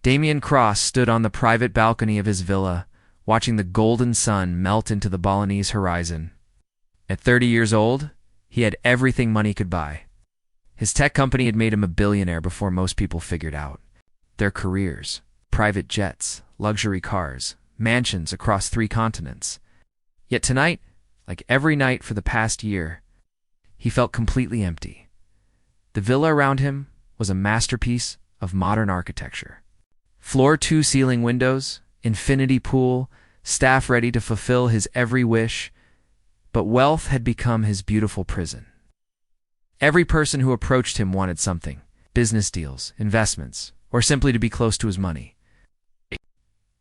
Damien Cross stood on the private balcony of his villa, watching the golden sun melt into the Balinese horizon. At 30 years old, he had everything money could buy. His tech company had made him a billionaire before most people figured out. Their careers, private jets, luxury cars, mansions across 3 continents. Yet tonight, like every night for the past year, he felt completely empty. The villa around him was a masterpiece of modern architecture. Floor-to-ceiling windows, infinity pool, staff ready to fulfill his every wish, but wealth had become his beautiful prison. Every person who approached him wanted something: business deals, investments, or simply to be close to his money.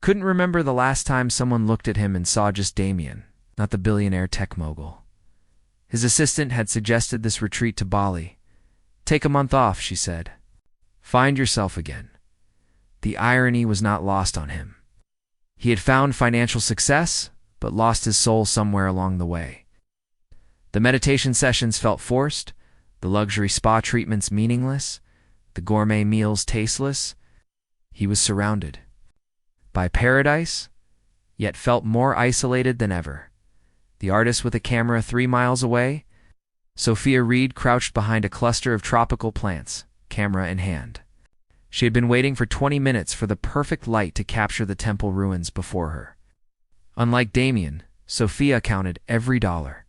Couldn't remember the last time someone looked at him and saw just Damien, not the billionaire tech mogul. His assistant had suggested this retreat to Bali. "Take a month off," she said. "Find yourself again." The irony was not lost on him. He had found financial success, but lost his soul somewhere along the way. The meditation sessions felt forced, the luxury spa treatments meaningless, the gourmet meals tasteless. He was surrounded by paradise, yet felt more isolated than ever. The artist with a camera 3 miles away, Sophia Reed crouched behind a cluster of tropical plants, camera in hand. She had been waiting for 20 minutes for the perfect light to capture the temple ruins before her. Unlike Damien, Sophia counted every dollar.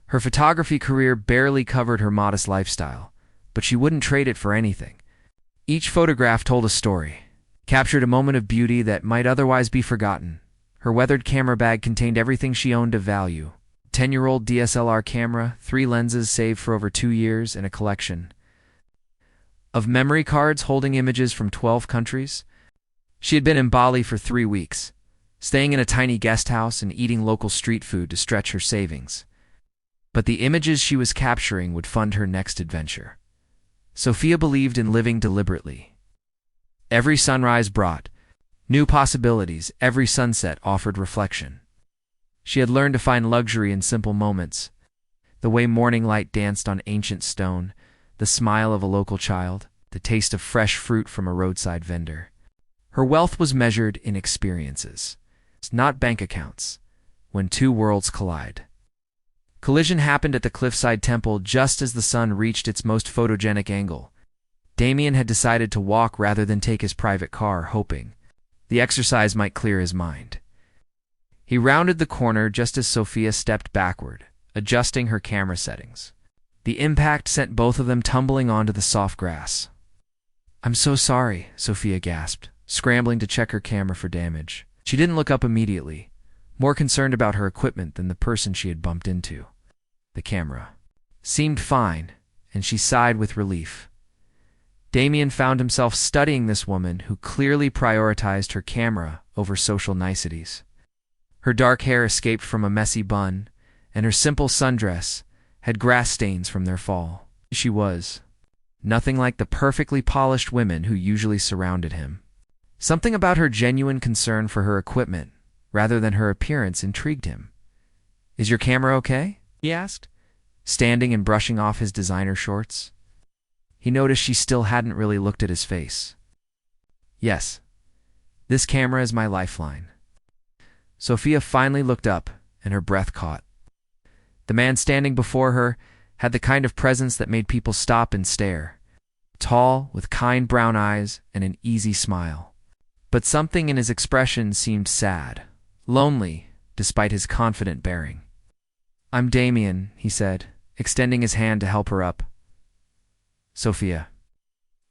Her photography career barely covered her modest lifestyle, but she wouldn't trade it for anything. Each photograph told a story, captured a moment of beauty that might otherwise be forgotten. Her weathered camera bag contained everything she owned of value: 10-year-old DSLR camera, 3 lenses saved for over 2 years, and a collection of memory cards holding images from 12 countries. She had been in Bali for 3 weeks, staying in a tiny guest house and eating local street food to stretch her savings. But the images she was capturing would fund her next adventure. Sophia believed in living deliberately. Every sunrise brought new possibilities, every sunset offered reflection. She had learned to find luxury in simple moments: the way morning light danced on ancient stone, the smile of a local child, the taste of fresh fruit from a roadside vendor. Her wealth was measured in experiences, not bank accounts. When 2 worlds collide. Collision happened at the cliffside temple just as the sun reached its most photogenic angle. Damien had decided to walk rather than take his private car, hoping the exercise might clear his mind. He rounded the corner just as Sophia stepped backward, adjusting her camera settings. The impact sent both of them tumbling onto the soft grass. "I'm so sorry," Sophia gasped, scrambling to check her camera for damage. She didn't look up immediately, more concerned about her equipment than the person she had bumped into. The camera seemed fine, and she sighed with relief. Damien found himself studying this woman who clearly prioritized her camera over social niceties. Her dark hair escaped from a messy bun, and her simple sundress had grass stains from their fall. She was nothing like the perfectly polished women who usually surrounded him. Something about her genuine concern for her equipment, rather than her appearance, intrigued him. "Is your camera okay?" he asked, standing and brushing off his designer shorts. He noticed she still hadn't really looked at his face. "Yes, this camera is my lifeline." Sophia finally looked up, and her breath caught. The man standing before her had the kind of presence that made people stop and stare. Tall, with kind brown eyes and an easy smile. But something in his expression seemed sad, lonely, despite his confident bearing. "I'm Damien," he said, extending his hand to help her up. Sophia.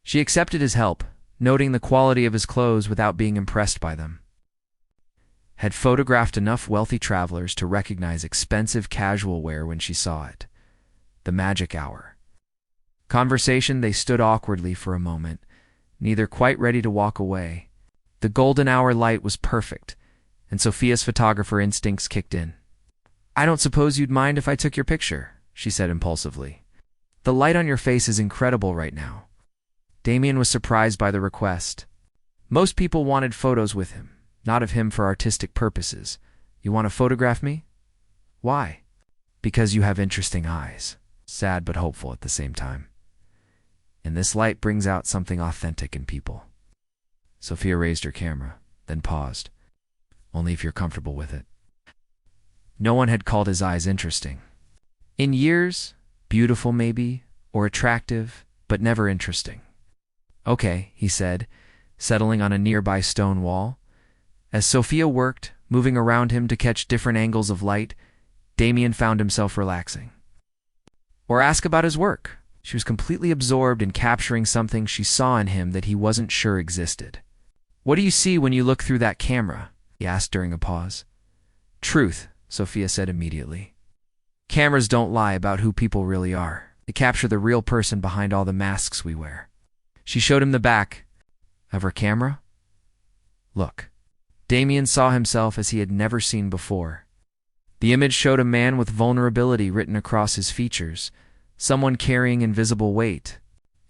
She accepted his help, noting the quality of his clothes without being impressed by them. Had photographed enough wealthy travelers to recognize expensive casual wear when she saw it. The magic hour. Conversation, they stood awkwardly for a moment, neither quite ready to walk away. The golden hour light was perfect, and Sophia's photographer instincts kicked in. "I don't suppose you'd mind if I took your picture," she said impulsively. "The light on your face is incredible right now." Damien was surprised by the request. Most people wanted photos with him, not of him for artistic purposes. "You want to photograph me?" "Why?" "Because you have interesting eyes." Sad but hopeful at the same time. "And this light brings out something authentic in people." Sophia raised her camera, then paused. Only if you're comfortable with it. No one had called his eyes interesting. In years, beautiful maybe, or attractive, but never interesting. Okay, he said, settling on a nearby stone wall. As Sophia worked, moving around him to catch different angles of light, Damien found himself relaxing. Or ask about his work. She was completely absorbed in capturing something she saw in him that he wasn't sure existed. What do you see when you look through that camera? He asked during a pause. Truth, Sophia said immediately. Cameras don't lie about who people really are. They capture the real person behind all the masks we wear. She showed him the back of her camera. Look. Damien saw himself as he had never seen before. The image showed a man with vulnerability written across his features, someone carrying invisible weight.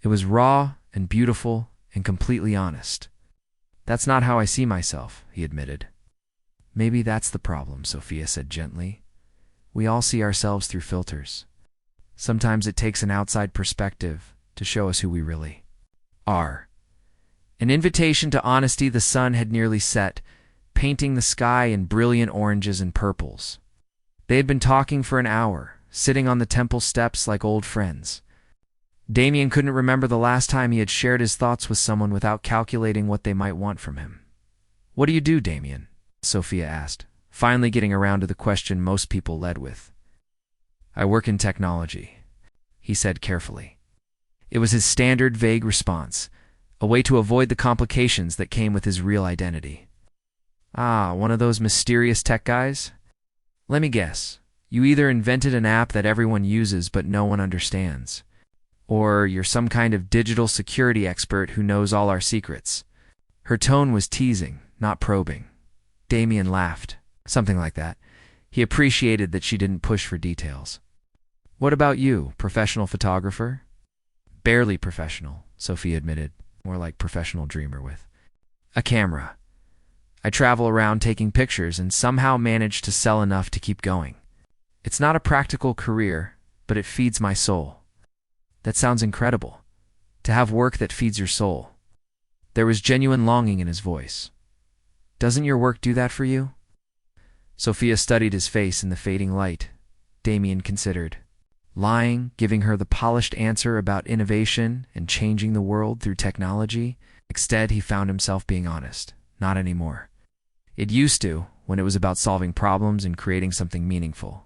It was raw and beautiful and completely honest. That's not how I see myself, he admitted. Maybe that's the problem, Sophia said gently. We all see ourselves through filters. Sometimes it takes an outside perspective to show us who we really are. An invitation to honesty. The sun had nearly set, painting the sky in brilliant oranges and purples. They had been talking for an hour, sitting on the temple steps like old friends. Damien couldn't remember the last time he had shared his thoughts with someone without calculating what they might want from him. What do you do, Damien? Sophia asked, finally getting around to the question most people led with. I work in technology, he said carefully. It was his standard vague response, a way to avoid the complications that came with his real identity. Ah, one of those mysterious tech guys? Let me guess. You either invented an app that everyone uses but no one understands, or you're some kind of digital security expert who knows all our secrets. Her tone was teasing, not probing. Damien laughed. Something like that. He appreciated that she didn't push for details. What about you, professional photographer? Barely professional, Sophie admitted, more like professional dreamer with a camera. I travel around taking pictures and somehow manage to sell enough to keep going. It's not a practical career, but it feeds my soul. That sounds incredible. To have work that feeds your soul. There was genuine longing in his voice. Doesn't your work do that for you? Sophia studied his face in the fading light. Damien considered. Lying, giving her the polished answer about innovation and changing the world through technology. Instead, he found himself being honest. Not anymore. It used to, when it was about solving problems and creating something meaningful.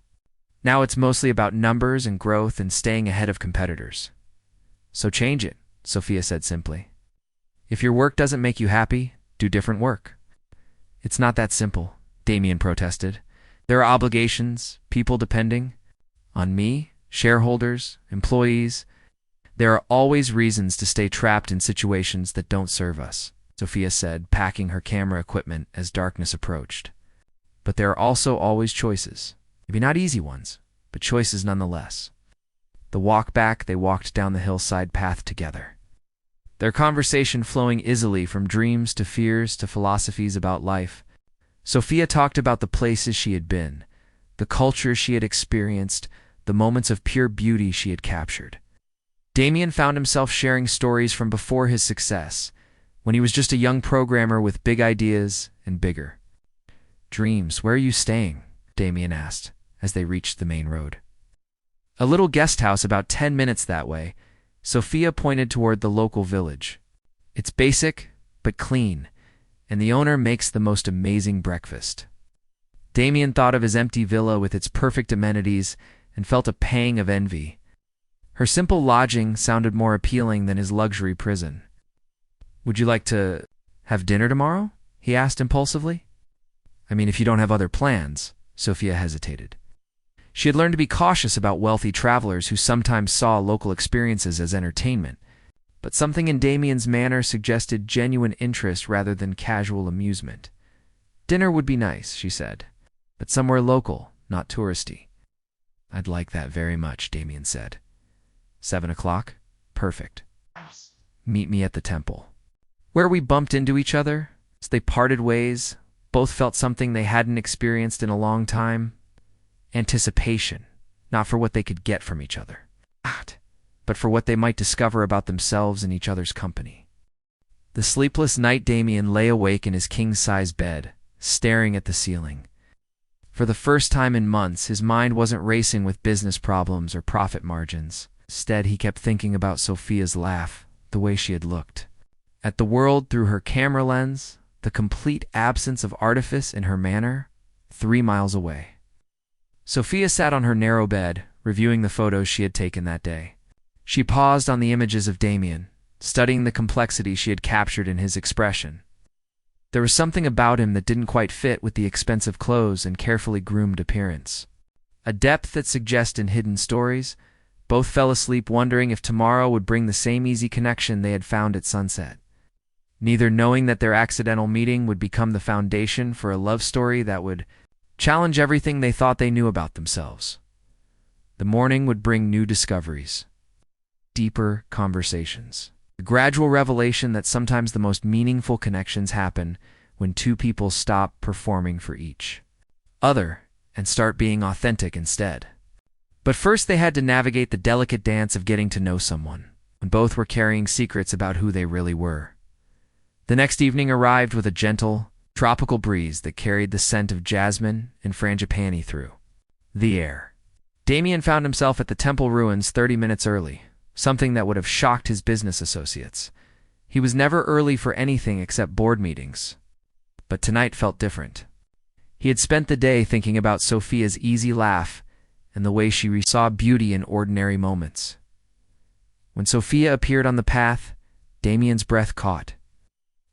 Now it's mostly about numbers and growth and staying ahead of competitors. So change it, Sophia said simply. If your work doesn't make you happy, do different work. It's not that simple, Damien protested. There are obligations, people depending on me, shareholders, employees. There are always reasons to stay trapped in situations that don't serve us, Sophia said, packing her camera equipment as darkness approached. But there are also always choices. Maybe not easy ones, but choices nonetheless. The walk back, they walked down the hillside path together. Their conversation flowing easily from dreams to fears to philosophies about life. Sophia talked about the places she had been, the culture she had experienced, the moments of pure beauty she had captured. Damien found himself sharing stories from before his success, when he was just a young programmer with big ideas and bigger dreams. Where are you staying? Damien asked, as they reached the main road. A little guest house about 10 minutes that way. Sophia pointed toward the local village. It's basic, but clean, and the owner makes the most amazing breakfast. Damien thought of his empty villa with its perfect amenities and felt a pang of envy. Her simple lodging sounded more appealing than his luxury prison. Would you like to have dinner tomorrow? He asked impulsively. I mean, if you don't have other plans, Sophia hesitated. She had learned to be cautious about wealthy travelers who sometimes saw local experiences as entertainment, but something in Damien's manner suggested genuine interest rather than casual amusement. Dinner would be nice, she said, but somewhere local, not touristy. I'd like that very much, Damien said. 7 o'clock? Perfect. Meet me at the temple. Where we bumped into each other, as they parted ways, both felt something they hadn't experienced in a long time. Anticipation, not for what they could get from each other, but for what they might discover about themselves in each other's company. The sleepless night Damien lay awake in his king-size bed, staring at the ceiling. For the first time in months, his mind wasn't racing with business problems or profit margins. Instead, he kept thinking about Sophia's laugh, the way she had looked. At the world through her camera lens, the complete absence of artifice in her manner, 3 miles away. Sophia sat on her narrow bed, reviewing the photos she had taken that day. She paused on the images of Damien, studying the complexity she had captured in his expression. There was something about him that didn't quite fit with the expensive clothes and carefully groomed appearance. A depth that suggested hidden stories. Both fell asleep wondering if tomorrow would bring the same easy connection they had found at sunset. Neither knowing that their accidental meeting would become the foundation for a love story that would challenge everything they thought they knew about themselves. The morning would bring new discoveries, deeper conversations, the gradual revelation that sometimes the most meaningful connections happen when two people stop performing for each other and start being authentic instead. But first they had to navigate the delicate dance of getting to know someone, when both were carrying secrets about who they really were. The next evening arrived with a gentle, tropical breeze that carried the scent of jasmine and frangipani through the air. Damien found himself at the temple ruins 30 minutes early, something that would have shocked his business associates. He was never early for anything except board meetings. But tonight felt different. He had spent the day thinking about Sophia's easy laugh and the way she saw beauty in ordinary moments. When Sophia appeared on the path, Damien's breath caught.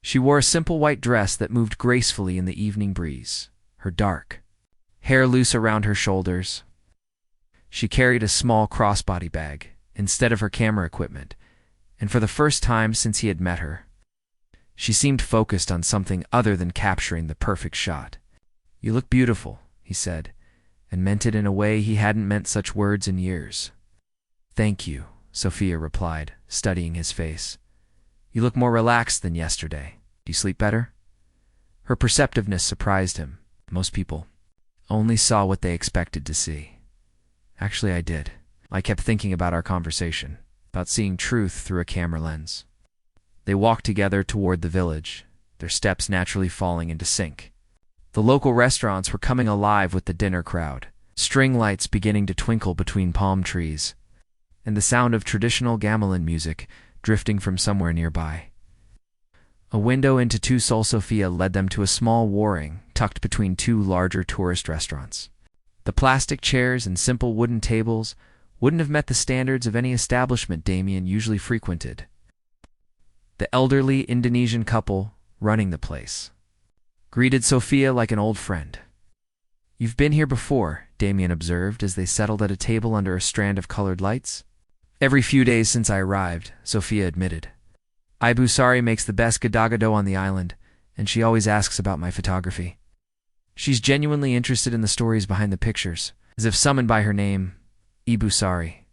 She wore a simple white dress that moved gracefully in the evening breeze, her dark hair loose around her shoulders. She carried a small crossbody bag instead of her camera equipment, and for the first time since he had met her, she seemed focused on something other than capturing the perfect shot. "You look beautiful," he said, and meant it in a way he hadn't meant such words in years. "Thank you," Sophia replied, studying his face. "You look more relaxed than yesterday. Do you sleep better?" Her perceptiveness surprised him. Most people only saw what they expected to see. "Actually, I did. I kept thinking about our conversation, about seeing truth through a camera lens." They walked together toward the village, their steps naturally falling into sync. The local restaurants were coming alive with the dinner crowd, string lights beginning to twinkle between palm trees, and the sound of traditional gamelan music drifting from somewhere nearby. A window into Two Sol Sophia led them to a small warring tucked between two larger tourist restaurants. The plastic chairs and simple wooden tables wouldn't have met the standards of any establishment Damien usually frequented. The elderly Indonesian couple running the place greeted Sophia like an old friend. "You've been here before," Damien observed as they settled at a table under a strand of colored lights. "Every few days since I arrived," Sophia admitted. "Ibu Sari makes the best gado-gado on the island, and she always asks about my photography." She's genuinely interested in the stories behind the pictures, as if summoned by her name. Ibu Sari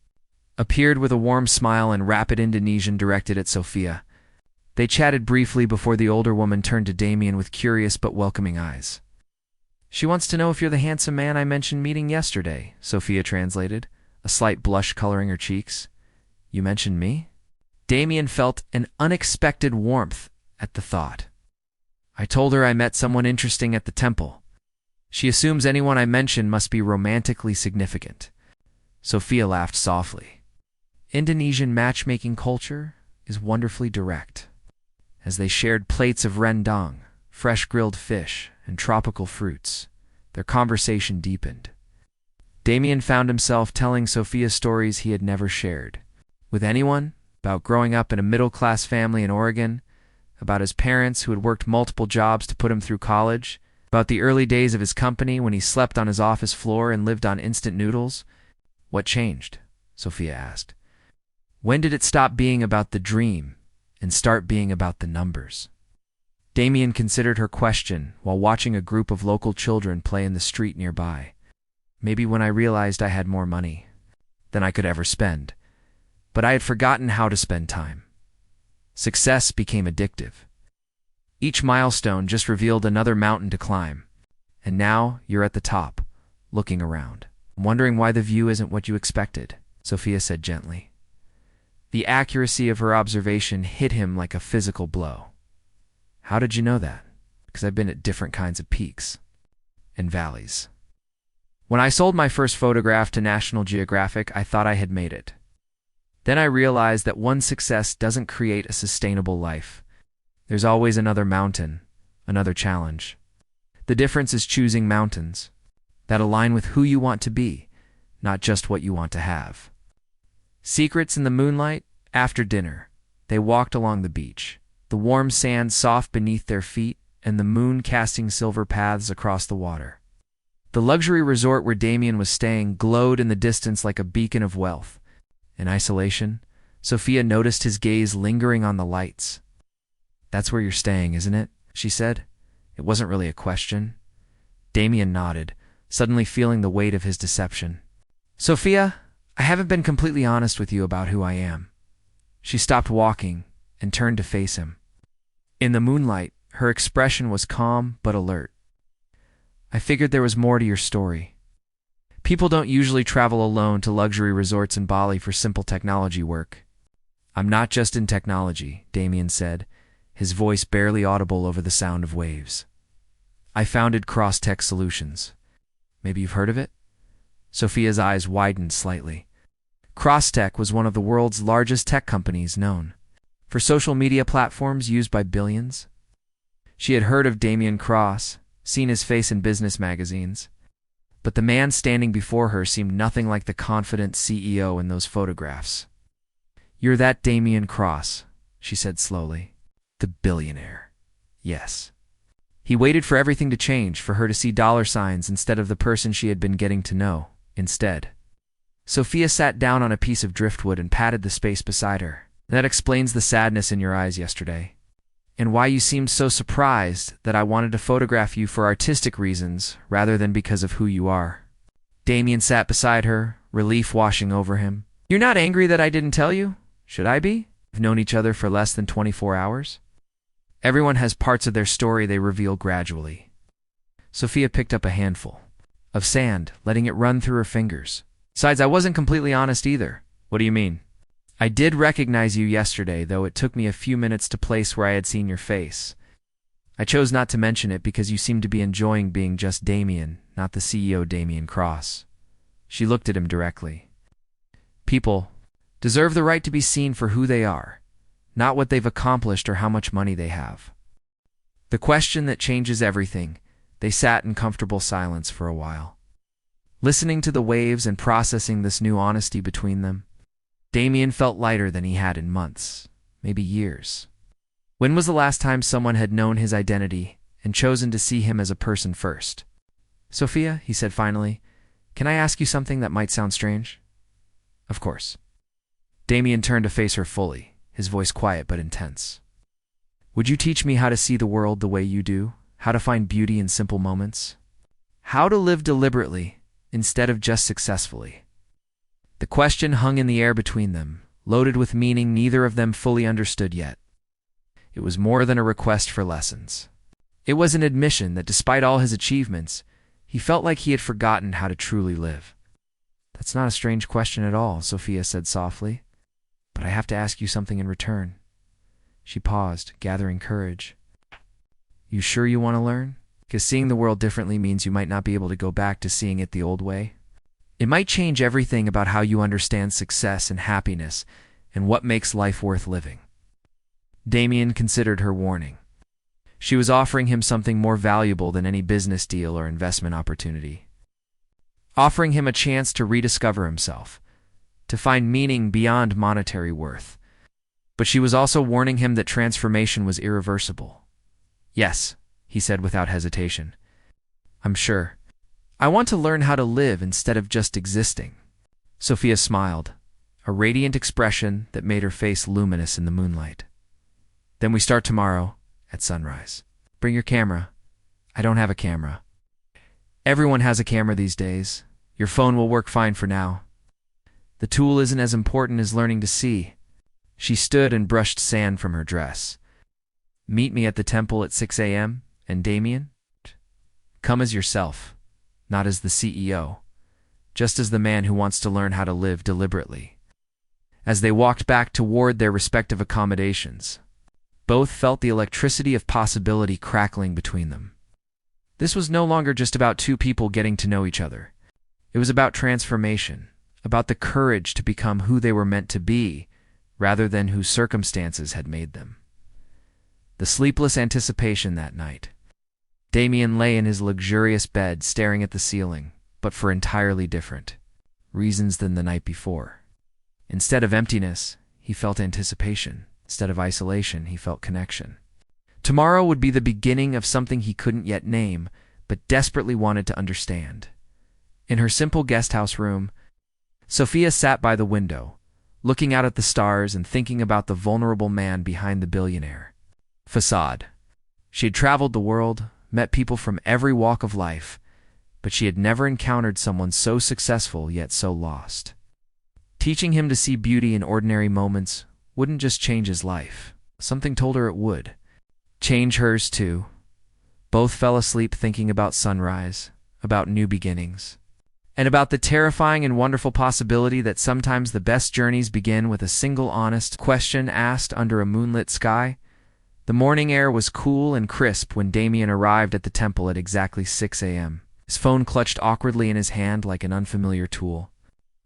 appeared with a warm smile and rapid Indonesian directed at Sophia. They chatted briefly before the older woman turned to Damien with curious but welcoming eyes. "She wants to know if you're the handsome man I mentioned meeting yesterday," Sophia translated, a slight blush coloring her cheeks. "You mentioned me?" Damien felt an unexpected warmth at the thought. "I told her I met someone interesting at the temple. She assumes anyone I mention must be romantically significant." Sophia laughed softly. Indonesian matchmaking culture is wonderfully direct. As they shared plates of rendang, fresh grilled fish, and tropical fruits, their conversation deepened. Damien found himself telling Sophia stories he had never shared with anyone, about growing up in a middle-class family in Oregon, about his parents who had worked multiple jobs to put him through college, about the early days of his company when he slept on his office floor and lived on instant noodles. "What changed?" Sophia asked. "When did it stop being about the dream and start being about the numbers?" Damien considered her question while watching a group of local children play in the street nearby. "Maybe when I realized I had more money than I could ever spend, but I had forgotten how to spend time. Success became addictive. Each milestone just revealed another mountain to climb, and now you're at the top, looking around, wondering why the view isn't what you expected," Sophia said gently. The accuracy of her observation hit him like a physical blow. How did you know that? Because I've been at different kinds of peaks and valleys. When I sold my first photograph to National Geographic, I thought I had made it. Then I realized that one success doesn't create a sustainable life. There's always another mountain, another challenge. The difference is choosing mountains that align with who you want to be, not just what you want to have. Secrets in the moonlight. After dinner, they walked along the beach, the warm sand soft beneath their feet and the moon casting silver paths across the water. The luxury resort where Damien was staying glowed in the distance like a beacon of wealth. In isolation, Sophia noticed his gaze lingering on the lights. "That's where you're staying, isn't it?" she said. It wasn't really a question. Damien nodded, suddenly feeling the weight of his deception. "Sophia, I haven't been completely honest with you about who I am." She stopped walking and turned to face him. In the moonlight, her expression was calm but alert. "I figured there was more to your story. People don't usually travel alone to luxury resorts in Bali for simple technology work." "I'm not just in technology," Damien said, his voice barely audible over the sound of waves. "I founded CrossTech Solutions. Maybe you've heard of it?" Sophia's eyes widened slightly. CrossTech was one of the world's largest tech companies, known for social media platforms used by billions. She had heard of Damien Cross, seen his face in business magazines, but the man standing before her seemed nothing like the confident CEO in those photographs. "You're that Damien Cross," she said slowly. "The billionaire." "Yes." He waited for everything to change, for her to see dollar signs instead of the person she had been getting to know. Instead, Sophia sat down on a piece of driftwood and patted the space beside her. "That explains the sadness in your eyes yesterday, and why you seemed so surprised that I wanted to photograph you for artistic reasons rather than because of who you are." Damien sat beside her, relief washing over him. "You're not angry that I didn't tell you? Should I be? We've known each other for less than 24 hours. Everyone has parts of their story they reveal gradually." Sophia picked up a handful of sand, letting it run through her fingers. "Besides, I wasn't completely honest either." "What do you mean?" "I did recognize you yesterday, though it took me a few minutes to place where I had seen your face. I chose not to mention it because you seemed to be enjoying being just Damien, not the CEO Damien Cross." She looked at him directly. "People deserve the right to be seen for who they are, not what they've accomplished or how much money they have." The question that changes everything. They sat in comfortable silence for a while, listening to the waves and processing this new honesty between them. Damien felt lighter than he had in months, maybe years. When was the last time someone had known his identity and chosen to see him as a person first? "Sophia," he said finally, "can I ask you something that might sound strange?" "Of course." Damien turned to face her fully, his voice quiet but intense. "Would you teach me how to see the world the way you do? How to find beauty in simple moments? How to live deliberately instead of just successfully?" The question hung in the air between them, loaded with meaning neither of them fully understood yet. It was more than a request for lessons. It was an admission that despite all his achievements, he felt like he had forgotten how to truly live. "That's not a strange question at all," Sophia said softly. "But I have to ask you something in return." She paused, gathering courage. "You sure you want to learn? Because seeing the world differently means you might not be able to go back to seeing it the old way. It might change everything about how you understand success and happiness and what makes life worth living." Damien considered her warning. She was offering him something more valuable than any business deal or investment opportunity. Offering him a chance to rediscover himself, to find meaning beyond monetary worth. But she was also warning him that transformation was irreversible. "Yes," he said without hesitation. "I'm sure. I want to learn how to live instead of just existing." Sophia smiled, a radiant expression that made her face luminous in the moonlight. "Then we start tomorrow at sunrise. Bring your camera." "I don't have a camera." "Everyone has a camera these days. Your phone will work fine for now. The tool isn't as important as learning to see." She stood and brushed sand from her dress. "Meet me at the temple at 6 a.m. And Damien? Come as yourself, not as the CEO, just as the man who wants to learn how to live deliberately." As they walked back toward their respective accommodations, Both felt the electricity of possibility crackling between them. This was no longer just about two people getting to know each other. It was about transformation, about the courage to become who they were meant to be, rather than who circumstances had made them. The sleepless anticipation that night. Damien lay in his luxurious bed staring at the ceiling, but for entirely different reasons than the night before. Instead of emptiness, he felt anticipation. Instead of isolation, he felt connection. Tomorrow would be the beginning of something he couldn't yet name, but desperately wanted to understand. In her simple guesthouse room, Sophia sat by the window, looking out at the stars and thinking about the vulnerable man behind the billionaire facade. She had traveled the world, met people from every walk of life, but she had never encountered someone so successful yet so lost. Teaching him to see beauty in ordinary moments wouldn't just change his life. Something told her it would. Change hers too. Both fell asleep thinking about sunrise, about new beginnings, and about the terrifying and wonderful possibility that sometimes the best journeys begin with a single honest question asked under a moonlit sky. The morning air was cool and crisp when Damien arrived at the temple at exactly 6 a.m. His phone clutched awkwardly in his hand like an unfamiliar tool.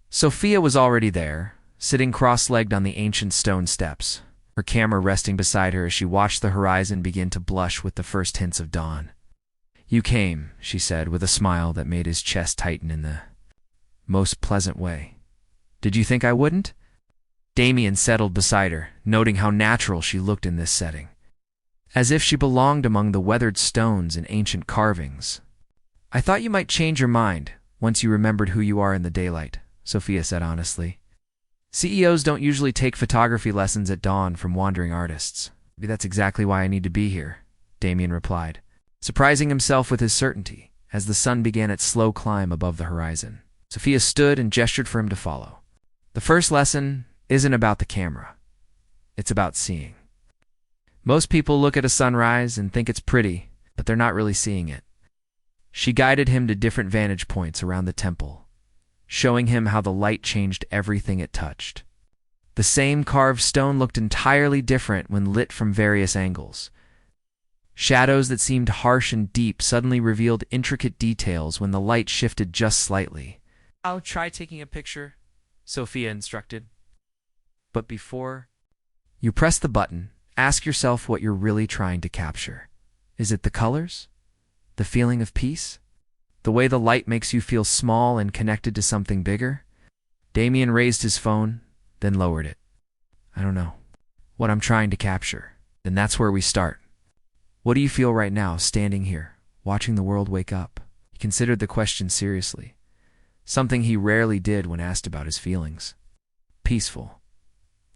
Sophia was already there, sitting cross-legged on the ancient stone steps, her camera resting beside her as she watched the horizon begin to blush with the first hints of dawn. "You came," she said, with a smile that made his chest tighten in the most pleasant way. "Did you think I wouldn't?" Damien settled beside her, noting how natural she looked in this setting, as if she belonged among the weathered stones and ancient carvings. "I thought you might change your mind once you remembered who you are in the daylight," Sophia said honestly. "CEOs don't usually take photography lessons at dawn from wandering artists." "Maybe that's exactly why I need to be here," Damien replied, surprising himself with his certainty as the sun began its slow climb above the horizon. Sophia stood and gestured for him to follow. "The first lesson isn't about the camera. It's about seeing. Most people look at a sunrise and think it's pretty, but they're not really seeing it." She guided him to different vantage points around the temple, showing him how the light changed everything it touched. The same carved stone looked entirely different when lit from various angles. Shadows that seemed harsh and deep suddenly revealed intricate details when the light shifted just slightly. "I'll try taking a picture," Sophia instructed. "But before you press the button, ask yourself what you're really trying to capture. Is it the colors? The feeling of peace? The way the light makes you feel small and connected to something bigger?" Damien raised his phone, then lowered it. "I don't know what I'm trying to capture." "Then that's where we start. What do you feel right now, standing here, watching the world wake up?" He considered the question seriously, something he rarely did when asked about his feelings. "Peaceful.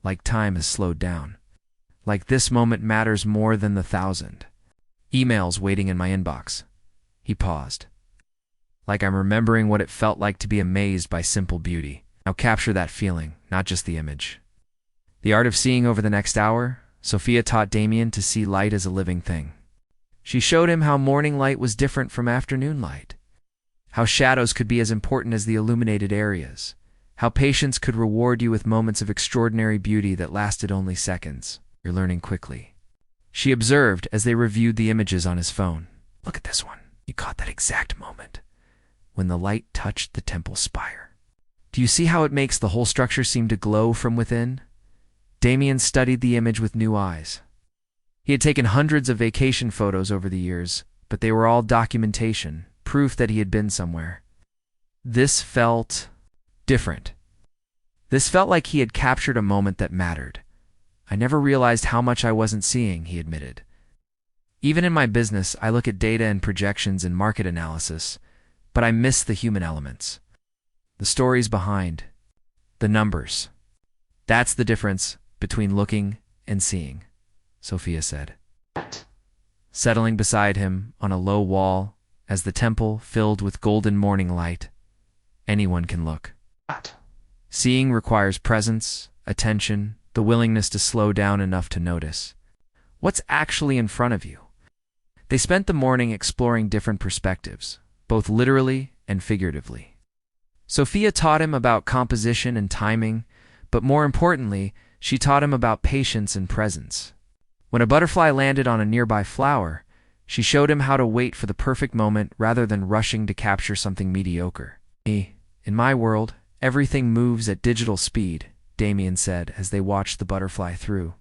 Like time has slowed down. Like this moment matters more than the 1,000 emails waiting in my inbox." He paused. "Like I'm remembering what it felt like to be amazed by simple beauty. Now capture that feeling, not just the image." The art of seeing over the next hour, Sophia taught Damien to see light as a living thing. She showed him how morning light was different from afternoon light, how shadows could be as important as the illuminated areas, how patience could reward you with moments of extraordinary beauty that lasted only seconds. "You're learning quickly," she observed as they reviewed the images on his phone. "Look at this one. You caught that exact moment when the light touched the temple spire. Do you see how it makes the whole structure seem to glow from within?" Damien studied the image with new eyes. He had taken hundreds of vacation photos over the years, but they were all documentation, proof that he had been somewhere. This felt different. This felt like he had captured a moment that mattered. "I never realized how much I wasn't seeing," he admitted. "Even in my business, I look at data and projections and market analysis, but I miss the human elements. The stories behind, the numbers. That's the difference between looking and seeing," Sophia said, settling beside him on a low wall as the temple filled with golden morning light. "Anyone can look. Seeing requires presence, attention, the willingness to slow down enough to notice what's actually in front of you." They spent the morning exploring different perspectives, both literally and figuratively. Sophia taught him about composition and timing, but more importantly, she taught him about patience and presence. When a butterfly landed on a nearby flower, she showed him how to wait for the perfect moment rather than rushing to capture something mediocre. In my world, everything moves at digital speed, Damien said as they watched the butterfly through.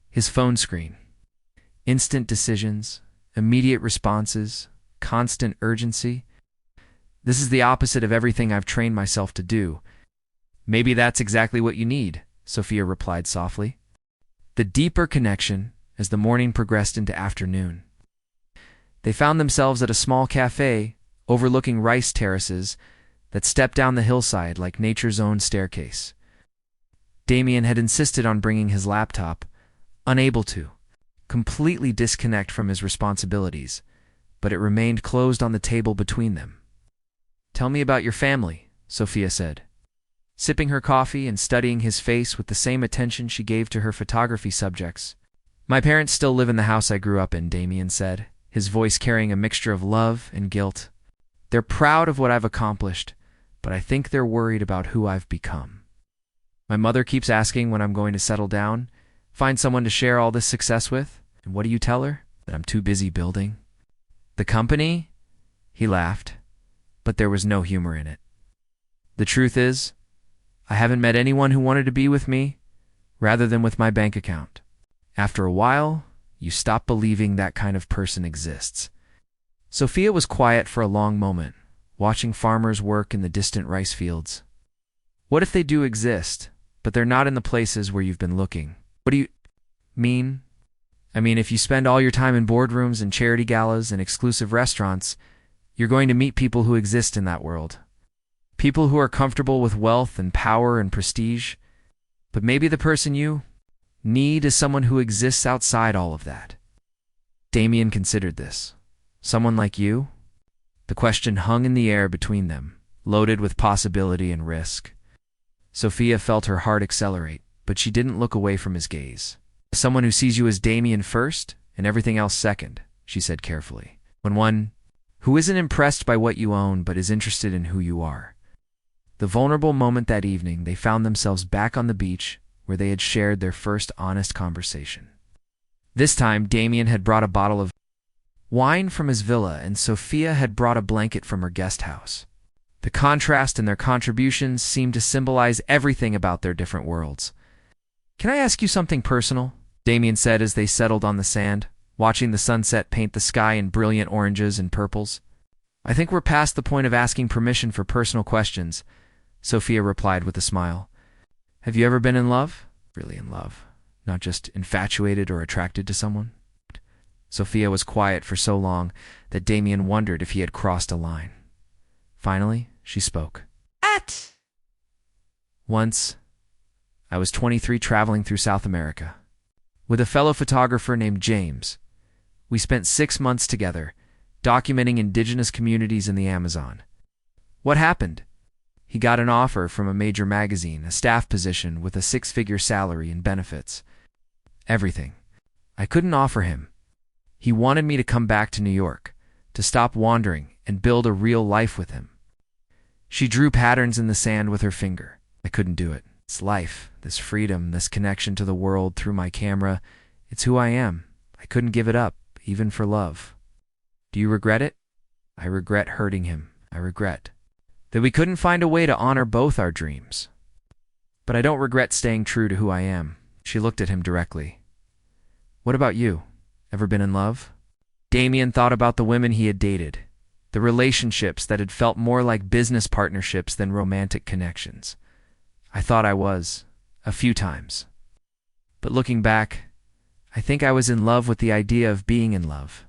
His phone screen. Instant decisions, immediate responses, constant urgency. This is the opposite of everything I've trained myself to do. Maybe that's exactly what you need, Sophia replied softly. The deeper connection as the morning progressed into afternoon. They found themselves at a small cafe overlooking rice terraces that stepped down the hillside like nature's own staircase. Damien had insisted on bringing his laptop, unable to completely disconnect from his responsibilities, but it remained closed on the table between them. Tell me about your family, Sophia said, sipping her coffee and studying his face with the same attention she gave to her photography subjects. My parents still live in the house I grew up in, Damien said, his voice carrying a mixture of love and guilt. They're proud of what I've accomplished, but I think they're worried about who I've become. My mother keeps asking when I'm going to settle down, find someone to share all this success with, and what do you tell her? That I'm too busy building the company? He laughed, but there was no humor in it. The truth is, I haven't met anyone who wanted to be with me rather than with my bank account. After a while, you stop believing that kind of person exists. Sophia was quiet for a long moment, watching farmers work in the distant rice fields. What if they do exist, but they're not in the places where you've been looking? What do you mean? I mean, if you spend all your time in boardrooms and charity galas and exclusive restaurants, you're going to meet people who exist in that world. People who are comfortable with wealth and power and prestige. But maybe the person you need is someone who exists outside all of that. Damien considered this. Someone like you? The question hung in the air between them, loaded with possibility and risk. Sophia felt her heart accelerate, but she didn't look away from his gaze. Someone who sees you as Damien first and everything else second, she said carefully. When one who isn't impressed by what you own but is interested in who you are. The vulnerable moment that evening, they found themselves back on the beach where they had shared their first honest conversation. This time, Damien had brought a bottle of wine from his villa and Sophia had brought a blanket from her guest house. The contrast in their contributions seemed to symbolize everything about their different worlds. Can I ask you something personal? Damien said as they settled on the sand, watching the sunset paint the sky in brilliant oranges and purples. I think we're past the point of asking permission for personal questions, Sophia replied with a smile. Have you ever been in love? Really in love, not just infatuated or attracted to someone? Sophia was quiet for so long that Damien wondered if he had crossed a line. Finally, she spoke. Once, I was 23 traveling through South America. With a fellow photographer named James, we spent 6 months together, documenting indigenous communities in the Amazon. What happened? He got an offer from a major magazine, a staff position with a 6-figure salary and benefits. Everything. I couldn't offer him. He wanted me to come back to New York, to stop wandering and build a real life with him. She drew patterns in the sand with her finger. I couldn't do it. This life, this freedom, this connection to the world through my camera, it's who I am. I couldn't give it up, even for love. Do you regret it? I regret hurting him. I regret that we couldn't find a way to honor both our dreams. But I don't regret staying true to who I am. She looked at him directly. What about you? Ever been in love? Damien thought about the women he had dated, the relationships that had felt more like business partnerships than romantic connections. I thought I was, a few times. But looking back, I think I was in love with the idea of being in love.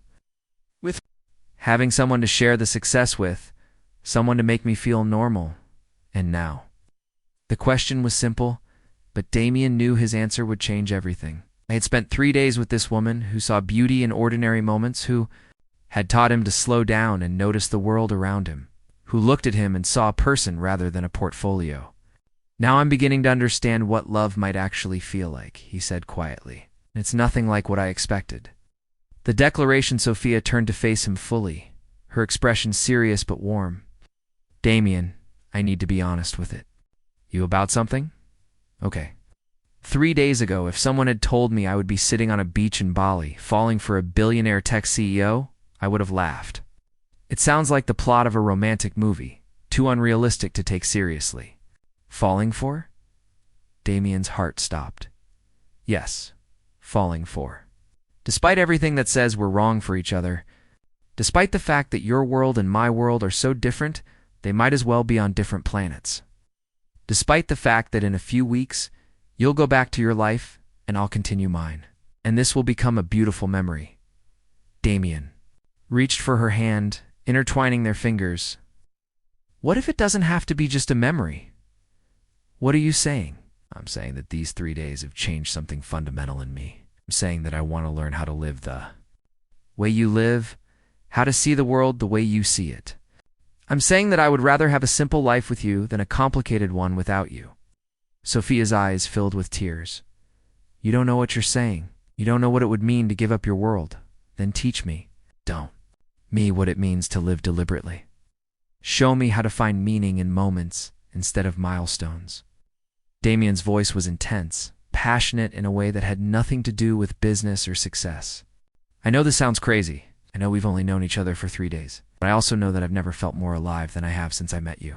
With having someone to share the success with, someone to make me feel normal. And now. The question was simple, but Damien knew his answer would change everything. I had spent 3 days with this woman who saw beauty in ordinary moments, who had taught him to slow down and notice the world around him, who looked at him and saw a person rather than a portfolio. Now I'm beginning to understand what love might actually feel like, he said quietly. It's nothing like what I expected. The declaration Sophia turned to face him fully, her expression serious but warm. Damien, I need to be honest with it. You about something? Okay. 3 days ago, if someone had told me I would be sitting on a beach in Bali, falling for a billionaire tech CEO, I would have laughed. It sounds like the plot of a romantic movie, too unrealistic to take seriously. Falling for? Damien's heart stopped. Yes, falling for. Despite everything that says we're wrong for each other, despite the fact that your world and my world are so different, they might as well be on different planets. Despite the fact that in a few weeks, you'll go back to your life and I'll continue mine. And this will become a beautiful memory. Damien reached for her hand, intertwining their fingers. What if it doesn't have to be just a memory? What are you saying? I'm saying that these 3 days have changed something fundamental in me. I'm saying that I want to learn how to live the way you live, how to see the world the way you see it. I'm saying that I would rather have a simple life with you than a complicated one without you. Sophia's eyes filled with tears. You don't know what you're saying. You don't know what it would mean to give up your world. Then teach me. Don't. Me what it means to live deliberately. Show me how to find meaning in moments instead of milestones. Damien's voice was intense, passionate in a way that had nothing to do with business or success. I know this sounds crazy. I know we've only known each other for 3 days, but I also know that I've never felt more alive than I have since I met you.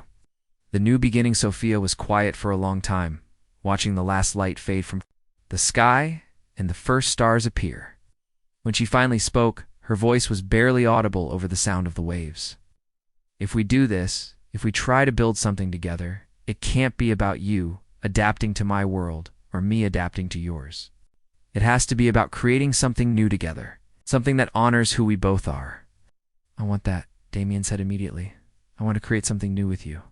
The new beginning Sophia was quiet for a long time, watching the last light fade from the sky and the first stars appear. When she finally spoke, her voice was barely audible over the sound of the waves. If we do this, if we try to build something together, it can't be about you adapting to my world or me adapting to yours. It has to be about creating something new together, something that honors who we both are. I want that, Damien said immediately. I want to create something new with you.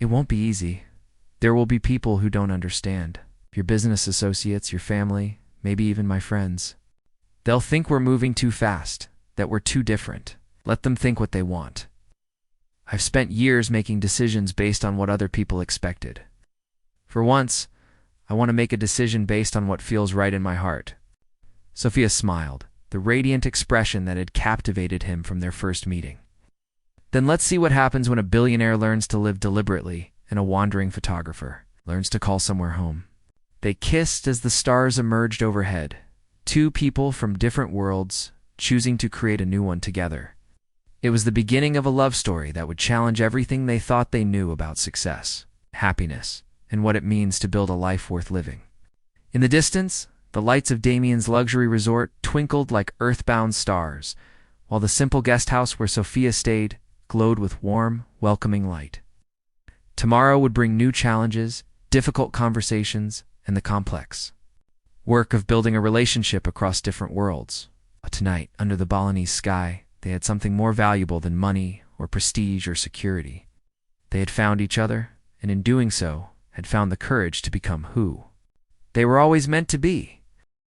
It won't be easy. There will be people who don't understand. Your business associates, your family, maybe even my friends. They'll think we're moving too fast, that we're too different. Let them think what they want. I've spent years making decisions based on what other people expected. For once, I want to make a decision based on what feels right in my heart. Sophia smiled, the radiant expression that had captivated him from their first meeting. Then let's see what happens when a billionaire learns to live deliberately and a wandering photographer learns to call somewhere home. They kissed as the stars emerged overhead, two people from different worlds choosing to create a new one together. It was the beginning of a love story that would challenge everything they thought they knew about success, happiness, and what it means to build a life worth living. In the distance, the lights of Damien's luxury resort twinkled like earthbound stars, while the simple guest house where Sophia stayed glowed with warm, welcoming light. Tomorrow would bring new challenges, difficult conversations, and the complex work of building a relationship across different worlds. But tonight, under the Balinese sky, they had something more valuable than money or prestige or security. They had found each other, and in doing so, had found the courage to become who they were always meant to be.